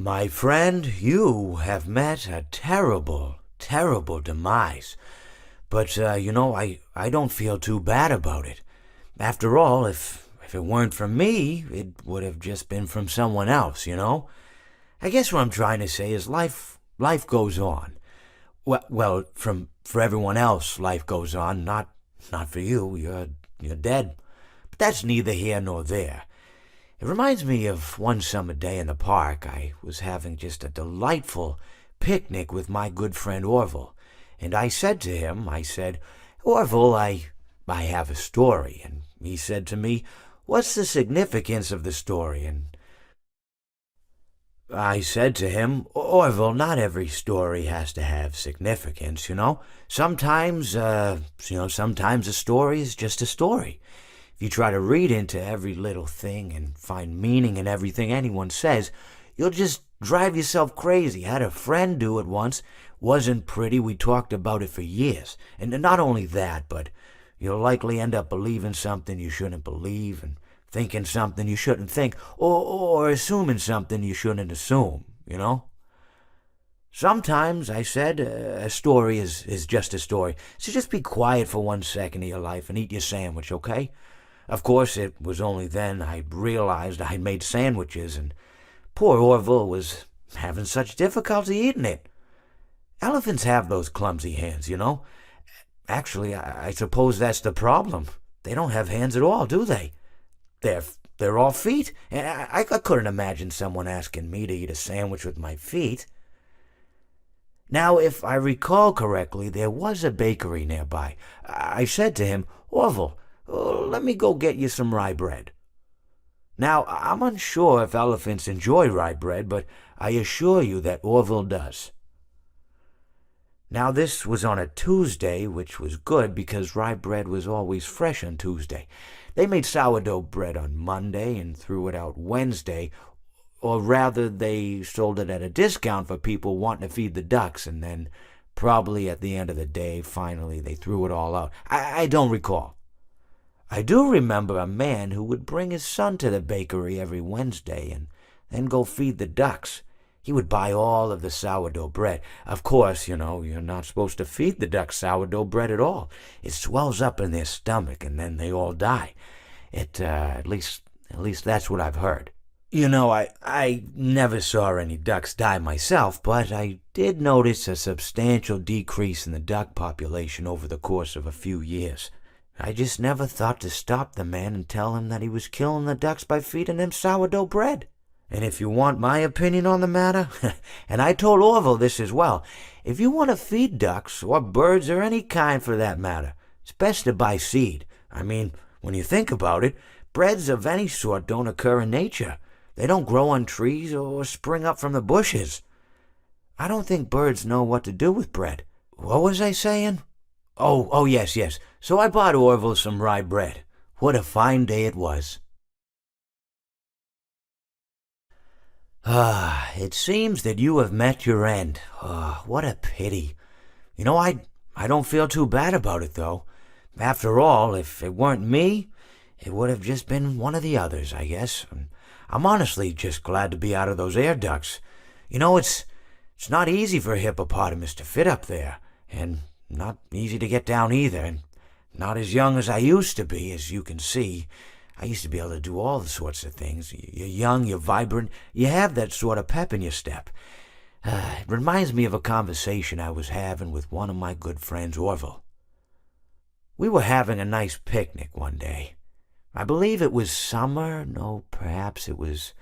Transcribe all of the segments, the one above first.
My friend, you have met a terrible, terrible demise. But, I don't feel too bad about it. After all, if it weren't from me, it would have just been from someone else, you know? I guess what I'm trying to say is life goes on. Well, for everyone else, life goes on, not for you. You're dead. But that's neither here nor there. It reminds me of one summer day in the park. I was having just a delightful picnic with my good friend Orville. And I said to him, Orville, I have a story. And he said to me, what's the significance of the story? And I said to him, Orville, not every story has to have significance, you know? Sometimes a story is just a story. If you try to read into every little thing and find meaning in everything anyone says, you'll just drive yourself crazy. I had a friend do it once. Wasn't pretty. We talked about it for years. And not only that, but you'll likely end up believing something you shouldn't believe and thinking something you shouldn't think, or assuming something you shouldn't assume, you know? Sometimes, I said, a story is just a story. So just be quiet for 1 second of your life and eat your sandwich, okay? Of course, it was only then I realized I made sandwiches, and poor Orville was having such difficulty eating it. Elephants have those clumsy hands, you know? Actually, I suppose that's the problem. They don't have hands at all, do they? They're all feet. And I couldn't imagine someone asking me to eat a sandwich with my feet. Now, if I recall correctly, there was a bakery nearby. I said to him, Orville, let me go get you some rye bread. Now, I'm unsure if elephants enjoy rye bread, but I assure you that Orville does. Now, this was on a Tuesday, which was good because rye bread was always fresh on Tuesday. They made sourdough bread on Monday and threw it out Wednesday, or rather they sold it at a discount for people wanting to feed the ducks, and then probably at the end of the day, finally they threw it all out. I don't recall. I do remember a man who would bring his son to the bakery every Wednesday and then go feed the ducks. He would buy all of the sourdough bread. Of course, you're not supposed to feed the ducks sourdough bread at all. It swells up in their stomach and then they all die. At least that's what I've heard. I never saw any ducks die myself, but I did notice a substantial decrease in the duck population over the course of a few years. I just never thought to stop the man and tell him that he was killing the ducks by feeding them sourdough bread. And if you want my opinion on the matter, and I told Orville this as well, if you want to feed ducks, or birds, or any kind for that matter, it's best to buy seed. I mean, when you think about it, breads of any sort don't occur in nature. They don't grow on trees or spring up from the bushes. I don't think birds know what to do with bread. What was I saying? Oh, yes. So I bought Orville some rye bread. What a fine day it was. It seems that you have met your end. What a pity. I don't feel too bad about it, though. After all, if it weren't me, it would have just been one of the others, I guess. I'm honestly just glad to be out of those air ducts. It's not easy for a hippopotamus to fit up there, and not easy to get down either, and not as young as I used to be, as you can see. I used to be able to do all sorts of things. You're young, you're vibrant, you have that sort of pep in your step. It reminds me of a conversation I was having with one of my good friends, Orville. We were having a nice picnic one day. I believe it was summer. No, perhaps it was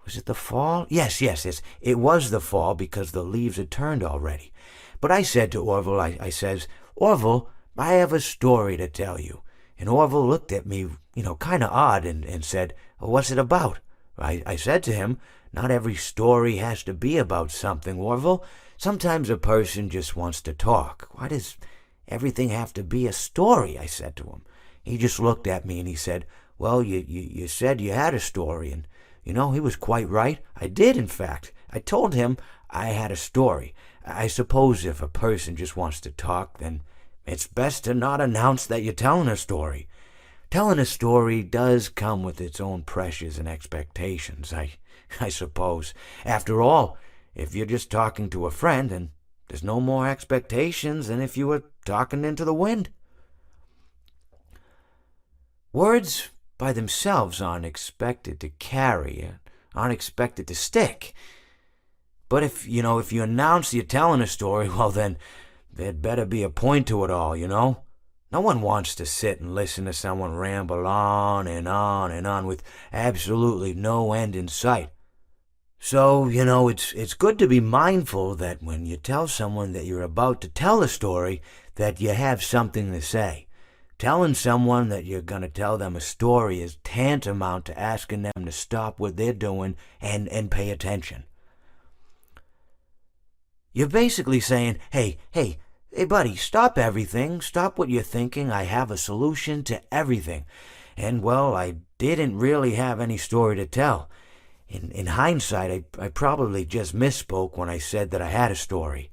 it the fall? Yes, it was the fall because the leaves had turned already. But I said to Orville, I says, Orville, I have a story to tell you. And Orville looked at me, kind of odd and said, what's it about? I said to him, not every story has to be about something, Orville. Sometimes a person just wants to talk. Why does everything have to be a story? I said to him. He just looked at me and he said, well, you said you had a story. And, he was quite right. I did, in fact. I told him I had a story. I suppose if a person just wants to talk, then it's best to not announce that you're telling a story. telling a story does come with its own pressures and expectations, I suppose. After all, if you're just talking to a friend, then there's no more expectations than if you were talking into the wind. Words by themselves aren't expected to carry, aren't expected to stick. But if you announce you're telling a story, well then, there'd better be a point to it all, No one wants to sit and listen to someone ramble on and on and on with absolutely no end in sight. So, it's good to be mindful that when you tell someone that you're about to tell a story, that you have something to say. Telling someone that you're going to tell them a story is tantamount to asking them to stop what they're doing and pay attention. You're basically saying, hey, buddy, stop everything. Stop what you're thinking. I have a solution to everything. And, well, I didn't really have any story to tell. In hindsight, I probably just misspoke when I said that I had a story.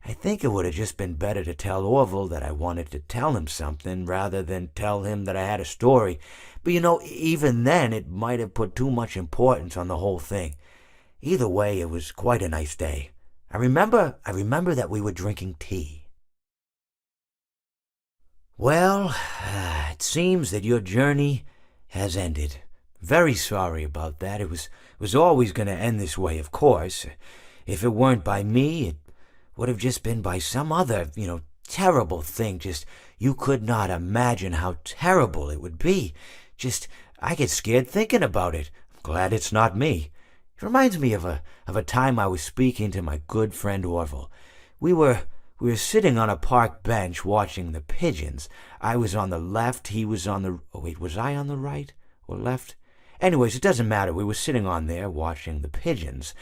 I think it would have just been better to tell Orville that I wanted to tell him something rather than tell him that I had a story. But even then, it might have put too much importance on the whole thing. Either way, it was quite a nice day. I remember that we were drinking tea. Well, it seems that your journey has ended. Very sorry about that. It was always going to end this way, of course. If it weren't by me, it would have just been by some other, terrible thing. Just, you could not imagine how terrible it would be. Just, I get scared thinking about it. I'm glad it's not me. It reminds me of a time I was speaking to my good friend Orville. We were sitting on a park bench watching the pigeons. I was on the left, he was on the... Oh, wait, was I on the right or left? Anyways, it doesn't matter. We were sitting on there watching the pigeons.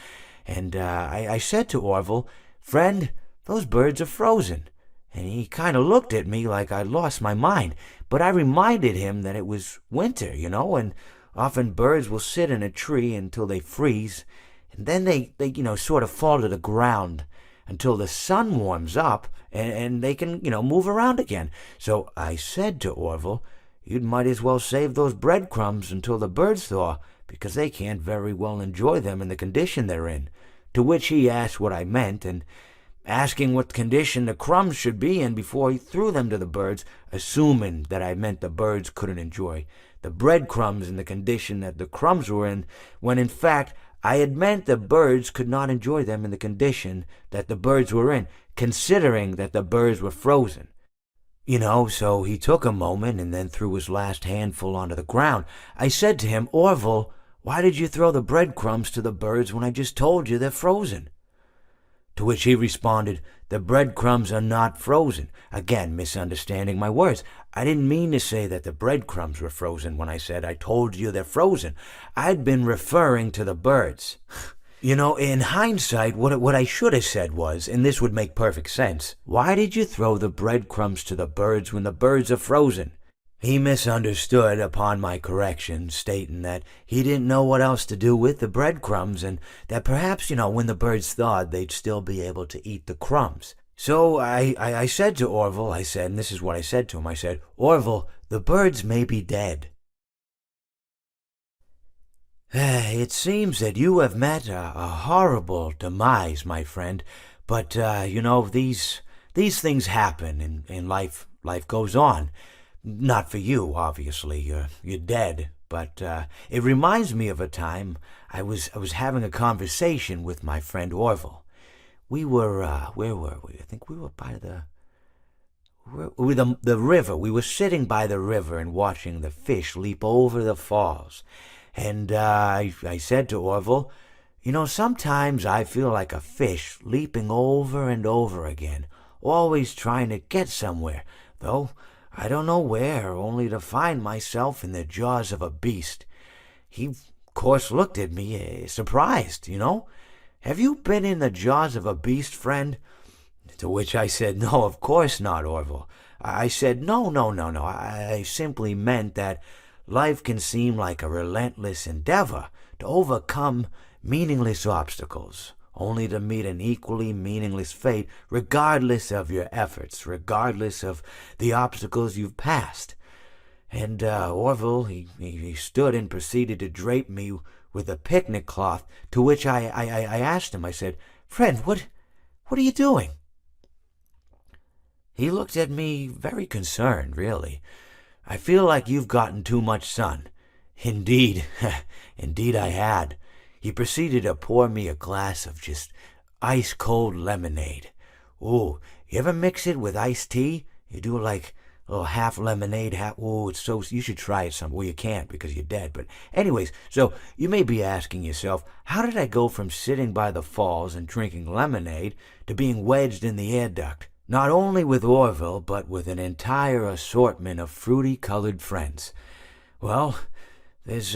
And I said to Orville, "Friend, those birds are frozen." And he kind of looked at me like I'd lost my mind. But I reminded him that it was winter, and often birds will sit in a tree until they freeze. And then they sort of fall to the ground until the sun warms up and they can, move around again. So I said to Orville, "You might as well save those breadcrumbs until the birds thaw, because they can't very well enjoy them in the condition they're in." To which he asked what I meant, and asking what condition the crumbs should be in before he threw them to the birds, assuming that I meant the birds couldn't enjoy the breadcrumbs in the condition that the crumbs were in, when in fact I had meant the birds could not enjoy them in the condition that the birds were in, considering that the birds were frozen. So he took a moment and then threw his last handful onto the ground. I said to him, "Orville, why did you throw the breadcrumbs to the birds when I just told you they're frozen?" To which he responded, "The breadcrumbs are not frozen." Again, misunderstanding my words. I didn't mean to say that the breadcrumbs were frozen when I said I told you they're frozen. I'd been referring to the birds. In hindsight, what I should have said was, and this would make perfect sense, "Why did you throw the breadcrumbs to the birds when the birds are frozen?" He misunderstood upon my correction, stating that he didn't know what else to do with the breadcrumbs, and that perhaps, when the birds thawed, they'd still be able to eat the crumbs. So I said to Orville, and this is what I said to him, I said, "Orville, the birds may be dead." It seems that you have met a horrible demise, my friend, but, these things happen in life. Life goes on. Not for you, obviously. You're dead. But it reminds me of a time I was having a conversation with my friend Orville. We were, where were we? I think we were by the river. We were sitting by the river and watching the fish leap over the falls. And I said to Orville, sometimes I feel like a fish leaping over and over again, always trying to get somewhere, though I don't know where, only to find myself in the jaws of a beast. He, of course, looked at me, surprised, "Have you been in the jaws of a beast, friend?" To which I said, "No, of course not, Orville." I said, No. I simply meant that life can seem like a relentless endeavor to overcome meaningless obstacles, only to meet an equally meaningless fate, regardless of your efforts, regardless of the obstacles you've passed. And Orville, he stood and proceeded to drape me with a picnic cloth, to which I asked him, I said, "Friend, what are you doing?" He looked at me very concerned, really. "I feel like you've gotten too much sun." Indeed, indeed I had. He proceeded to pour me a glass of just ice-cold lemonade. Ooh, you ever mix it with iced tea? You do like a little half lemonade, half... Ooh, it's so... You should try it some... Well, you can't because you're dead. But anyways, so you may be asking yourself, how did I go from sitting by the falls and drinking lemonade to being wedged in the air duct? Not only with Orville, but with an entire assortment of fruity-colored friends. Well, there's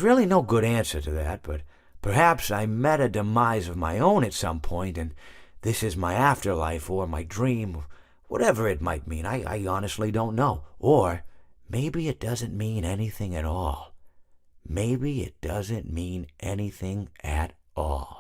really no good answer to that, but perhaps I met a demise of my own at some point, and this is my afterlife or my dream, whatever it might mean. I honestly don't know. Or maybe it doesn't mean anything at all. Maybe it doesn't mean anything at all.